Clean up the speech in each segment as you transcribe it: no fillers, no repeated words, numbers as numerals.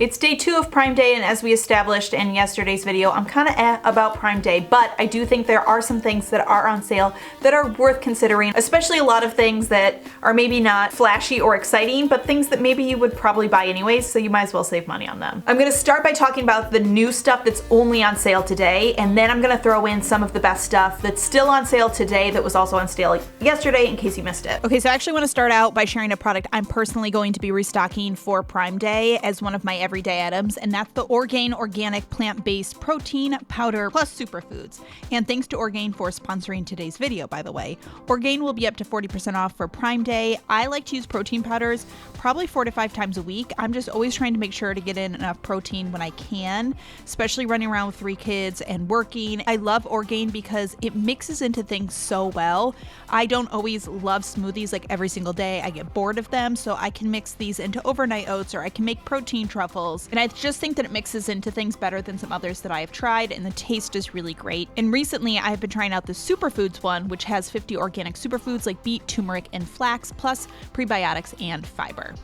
It's day 2 of Prime Day, and as we established in yesterday's video, I'm kind of about Prime Day, but I do think there are some things that are on sale that are worth considering, especially a lot of things that are maybe not flashy or exciting, but things that maybe you would probably buy anyways, so you might as well save money on them. I'm gonna start by talking about the new stuff that's only on sale today, and then I'm gonna throw in some of the best stuff that's still on sale today that was also on sale yesterday in case you missed it. Okay, so I actually want to start out by sharing a product I'm personally going to be restocking for Prime Day as one of my everyday items, and that's the Orgain Organic Plant-Based Protein Powder plus Superfoods. And thanks to Orgain for sponsoring today's video, by the way. Orgain will be up to 40% off for Prime Day. I like to use protein powders probably 4 to 5 times a week. I'm just always trying to make sure to get in enough protein when I can, especially running around with 3 kids and working. I love Orgain because it mixes into things so well. I don't always love smoothies like every single day. I get bored of them, so I can mix these into overnight oats, or I can make protein truffles. And I just think that it mixes into things better than some others that I have tried, and the taste is really great. And recently I have been trying out the Superfoods one, which has 50 organic superfoods like beet, turmeric, and flax, plus prebiotics and fiber.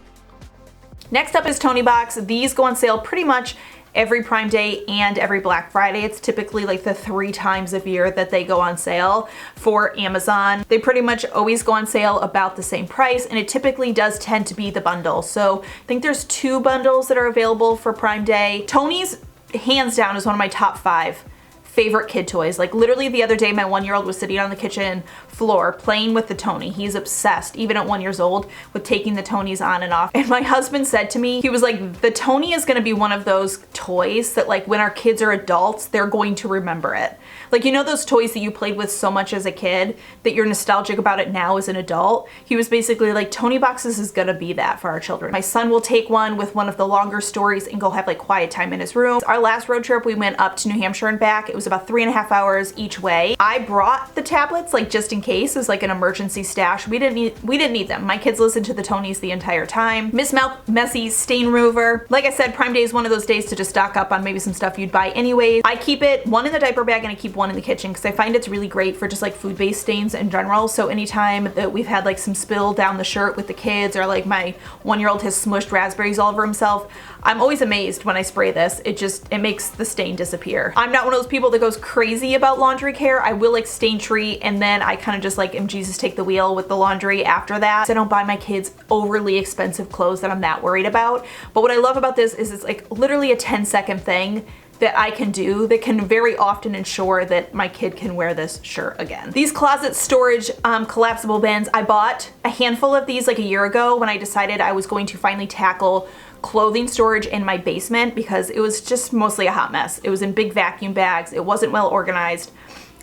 Next up is Tonybox. These go on sale pretty much every Prime Day and every Black Friday. It's typically like the 3 times a year that they go on sale for Amazon. They pretty much always go on sale about the same price, and it typically does tend to be the bundle. So I think there's 2 bundles that are available for Prime Day. Tony's hands down is one of my top 5 favorite kid toys. Like literally the other day, my 1-year-old was sitting on the kitchen floor playing with the Tony. He's obsessed, even at 1 year old, with taking the Tonys on and off. And my husband said to me, he was like, the Tony is gonna be one of those toys that like when our kids are adults, they're going to remember it. Like, you know those toys that you played with so much as a kid that you're nostalgic about it now as an adult? He was basically like, Tonyboxes is gonna be that for our children. My son will take one with one of the longer stories and go have like quiet time in his room. Our last road trip, we went up to New Hampshire and back. It was about 3.5 hours each way. I brought the tablets like just in case as like an emergency stash. We didn't need them. My kids listened to the Tonys the entire time. Miss Messie's stain remover. Like I said, Prime Day is one of those days to just stock up on maybe some stuff you'd buy anyways. I keep it one in the diaper bag and I keep one in the kitchen because I find it's really great for just like food-based stains in general. So anytime that we've had like some spill down the shirt with the kids, or like my 1-year-old has smushed raspberries all over himself, I'm always amazed when I spray this. It makes the stain disappear. I'm not one of those people that goes crazy about laundry care. I will like stain treat, and then I kind of just like am Jesus take the wheel with the laundry after that. So I don't buy my kids overly expensive clothes that I'm that worried about. But what I love about this is it's like literally a 10-second thing that I can do that can very often ensure that my kid can wear this shirt again. These closet storage collapsible bins, I bought a handful of these like a year ago when I decided I was going to finally tackle clothing storage in my basement because it was just mostly a hot mess. It was in big vacuum bags. It wasn't well organized.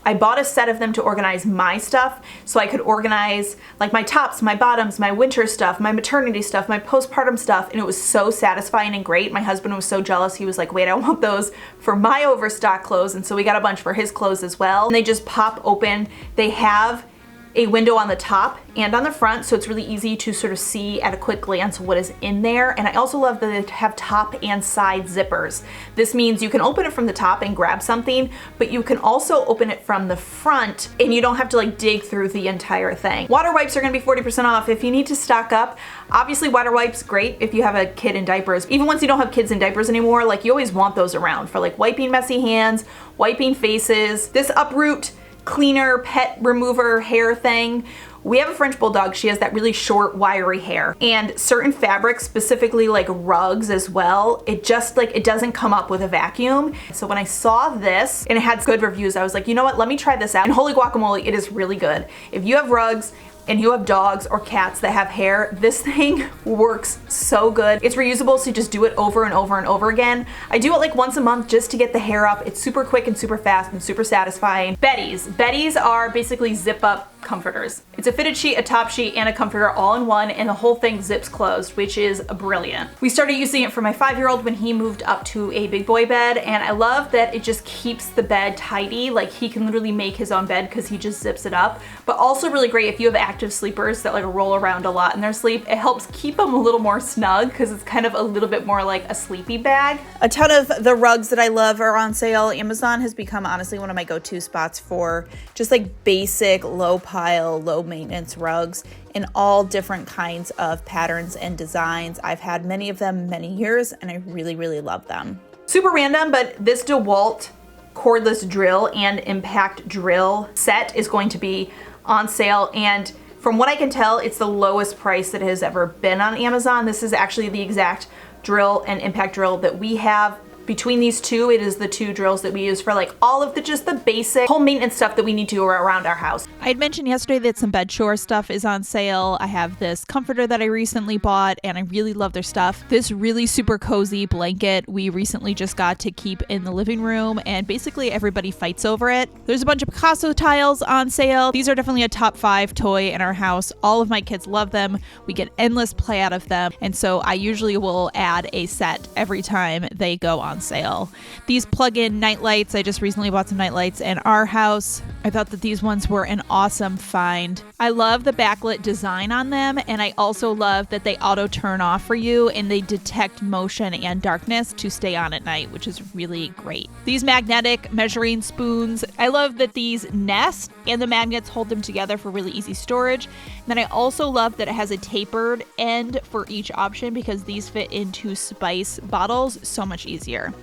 I bought a set of them to organize my stuff so I could organize like my tops, my bottoms, my winter stuff, my maternity stuff, my postpartum stuff, and it was so satisfying and great. My husband was so jealous. He was like, wait, I want those for my overstock clothes, and so we got a bunch for his clothes as well. And they just pop open. They have a window on the top and on the front, so it's really easy to sort of see at a quick glance what is in there. And I also love that they have top and side zippers. This means you can open it from the top and grab something, but you can also open it from the front and you don't have to like dig through the entire thing. Water wipes are gonna be 40% off if you need to stock up. Obviously water wipes, great if you have a kid in diapers. Even once you don't have kids in diapers anymore, like you always want those around for like wiping messy hands, wiping faces. This Uproot cleaner pet remover hair thing. We have a French bulldog. She has that really short, wiry hair, and certain fabrics, specifically like rugs as well, it just like, it doesn't come up with a vacuum. So when I saw this and it had good reviews, I was like, you know what, let me try this out. And holy guacamole, it is really good. If you have rugs and you have dogs or cats that have hair, this thing works so good. It's reusable, so you just do it over and over and over again. I do it like once a month just to get the hair up. It's super quick and super fast and super satisfying. Betties. Betties are basically zip up comforters. It's a fitted sheet, a top sheet, and a comforter all in one, and the whole thing zips closed, which is brilliant. We started using it for my 5-year-old when he moved up to a big boy bed, and I love that it just keeps the bed tidy. Like he can literally make his own bed because he just zips it up. But also really great if you have active sleepers that like roll around a lot in their sleep. It helps keep them a little more snug because it's kind of a little bit more like a sleepy bag. A ton of the rugs that I love are on sale. Amazon has become honestly one of my go-to spots for just like basic low versatile, low maintenance rugs in all different kinds of patterns and designs. I've had many of them many years and I really, really love them. Super random, but this DeWalt cordless drill and impact drill set is going to be on sale, and from what I can tell, it's the lowest price that has ever been on Amazon. This is actually the exact drill and impact drill that we have. Between these two, it is the two drills that we use for like all of just the basic home maintenance stuff that we need to do around our house. I had mentioned yesterday that some bed shore stuff is on sale. I have this comforter that I recently bought and I really love their stuff. This really super cozy blanket we recently just got to keep in the living room, and basically everybody fights over it. There's a bunch of Picasso tiles on sale. These are definitely a top 5 toy in our house. All of my kids love them. We get endless play out of them, and so I usually will add a set every time they go on sale. These plug-in night lights, I just recently bought some night lights in our house. I thought that these ones were an awesome find. I love the backlit design on them, and I also love that they auto turn off for you and they detect motion and darkness to stay on at night, which is really great. These magnetic measuring spoons, I love that these nest and the magnets hold them together for really easy storage. And then I also love that it has a tapered end for each option because these fit into spice bottles so much easier.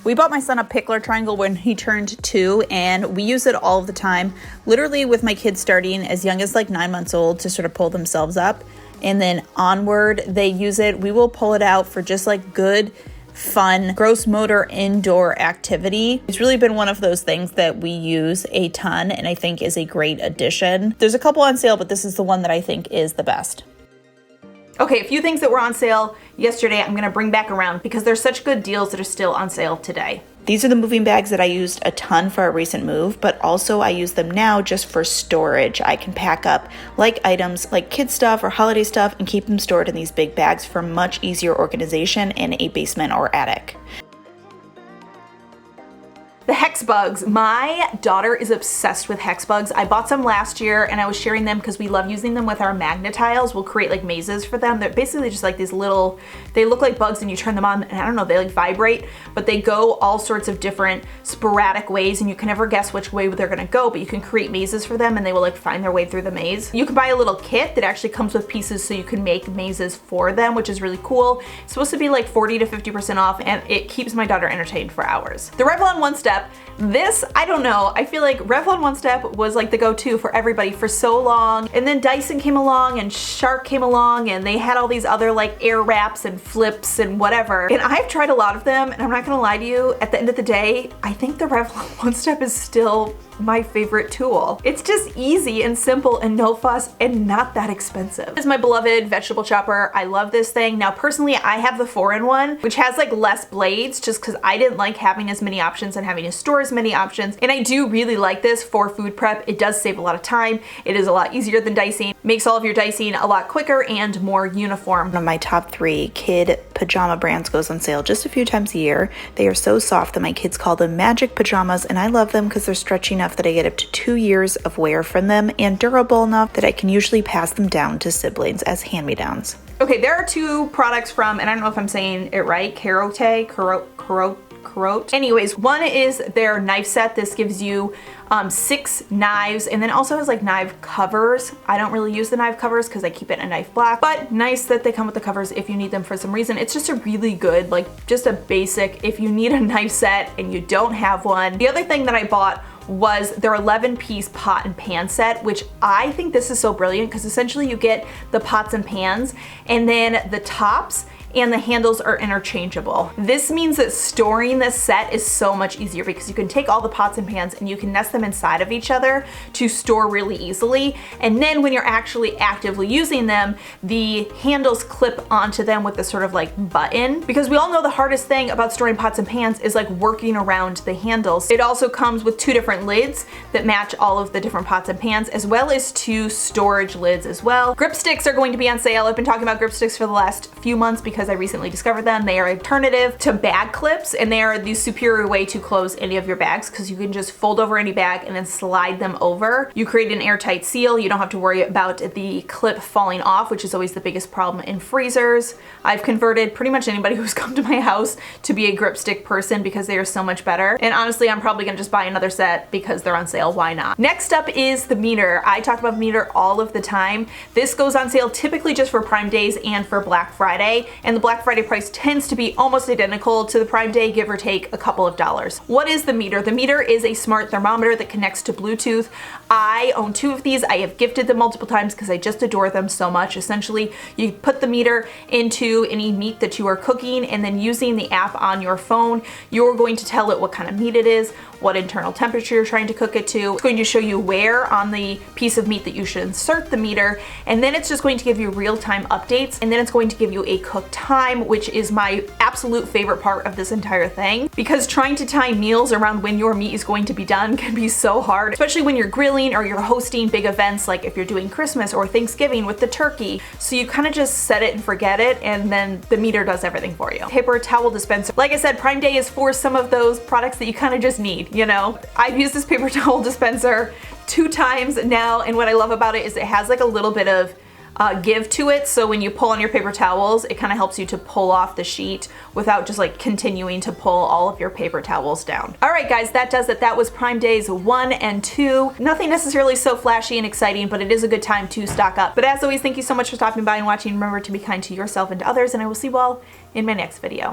We bought my son a pickler triangle when he turned 2, and we use it all the time, literally with my kids starting as young as like 9 months old to sort of pull themselves up, and then onward they use it. We will pull it out for just like good, fun, gross motor indoor activity. It's really been one of those things that we use a ton and I think is a great addition. There's a couple on sale, but this is the one that I think is the best. Okay, a few things that were on sale yesterday I'm gonna bring back around because there's such good deals that are still on sale today. These are the moving bags that I used a ton for a recent move, but also I use them now just for storage. I can pack up like items like kid stuff or holiday stuff and keep them stored in these big bags for much easier organization in a basement or attic. The hex bugs. My daughter is obsessed with hex bugs. I bought some last year and I was sharing them because we love using them with our magnet tiles. We'll create like mazes for them. They're basically just like these little, they look like bugs and you turn them on and I don't know, they like vibrate, but they go all sorts of different sporadic ways and you can never guess which way they're gonna go, but you can create mazes for them and they will like find their way through the maze. You can buy a little kit that actually comes with pieces so you can make mazes for them, which is really cool. It's supposed to be like 40 to 50% off and it keeps my daughter entertained for hours. The Revlon One Step. This, I don't know, I feel like Revlon One Step was like the go-to for everybody for so long, and then Dyson came along and Shark came along and they had all these other like air wraps and flips and whatever, and I've tried a lot of them and I'm not gonna lie to you, at the end of the day I think the Revlon One Step is still my favorite tool. It's just easy and simple and no fuss and not that expensive. This is my beloved vegetable chopper. I love this thing. Now personally I have the 4-in-1 which has like less blades just because I didn't like having as many options and having to store as many options, and I do really like this for food prep. It does save a lot of time. It is a lot easier than dicing. Makes all of your dicing a lot quicker and more uniform. One of my top 3 kid pajama brands goes on sale just a few times a year. They are so soft that my kids call them magic pajamas, and I love them because they're stretchy enough that I get up to 2 years of wear from them and durable enough that I can usually pass them down to siblings as hand-me-downs. Okay, there are 2 products from, and I don't know if I'm saying it right, Carote. Anyways, one is their knife set. This gives you 6 knives and then also has like knife covers. I don't really use the knife covers because I keep it in a knife block, but nice that they come with the covers if you need them for some reason. It's just a really good, like just a basic, if you need a knife set and you don't have one. The other thing that I bought was their 11-piece pot and pan set, which I think this is so brilliant because essentially you get the pots and pans and then the tops and the handles are interchangeable. This means that storing this set is so much easier because you can take all the pots and pans and you can nest them inside of each other to store really easily. And then when you're actually actively using them, the handles clip onto them with this sort of like button, because we all know the hardest thing about storing pots and pans is like working around the handles. It also comes with 2 different lids that match all of the different pots and pans, as well as 2 storage lids as well. Grip sticks are going to be on sale. I've been talking about grip sticks for the last few months because because I recently discovered them. They are an alternative to bag clips, and they are the superior way to close any of your bags because you can just fold over any bag and then slide them over. You create an airtight seal. You don't have to worry about the clip falling off, which is always the biggest problem in freezers. I've converted pretty much anybody who's come to my house to be a grip stick person because they are so much better. And honestly, I'm probably gonna just buy another set because they're on sale. Why not? Next up is the meter. I talk about meter all of the time. This goes on sale typically just for Prime Days and for Black Friday, and the Black Friday price tends to be almost identical to the Prime Day, give or take a couple of dollars. What is the meter? The meter is a smart thermometer that connects to Bluetooth. I own 2 of these. I have gifted them multiple times because I just adore them so much. Essentially, you put the meter into any meat that you are cooking, and then using the app on your phone, you're going to tell it what kind of meat it is, what internal temperature you're trying to cook it to. It's going to show you where on the piece of meat that you should insert the meter, and then it's just going to give you real-time updates, and then it's going to give you a cook time, which is my absolute favorite part of this entire thing, because trying to time meals around when your meat is going to be done can be so hard, especially when you're grilling or you're hosting big events like if you're doing Christmas or Thanksgiving with the turkey. So you kind of just set it and forget it, and then the meter does everything for you. Paper towel dispenser. Like I said, Prime Day is for some of those products that you kind of just need, you know? I've used this paper towel dispenser 2 times now, and what I love about it is it has like a little bit of give to it, so when you pull on your paper towels, it kind of helps you to pull off the sheet without just like continuing to pull all of your paper towels down. All right guys, that does it. That was Prime Days 1 and 2. Nothing necessarily so flashy and exciting, but it is a good time to stock up. But as always, thank you so much for stopping by and watching. Remember to be kind to yourself and to others, and I will see you all in my next video.